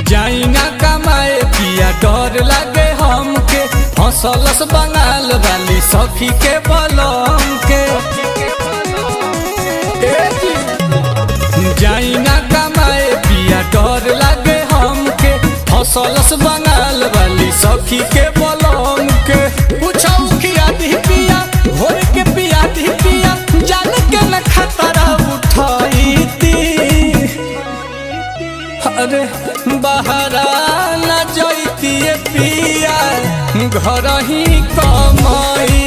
जाई ना कमाए पिया डर लागे हमके हंसलस बंगाल वाली सखी के बलम के जाई ना कमाए पिया डर लागे हमके हंसलस बंगाल वाली सखी के बलम के पूछऊ किया दी पिया घोर के पिया दी पिया जान के न खतरा उठाई ती अरे बहरा न जैती पिया घर ही कमाई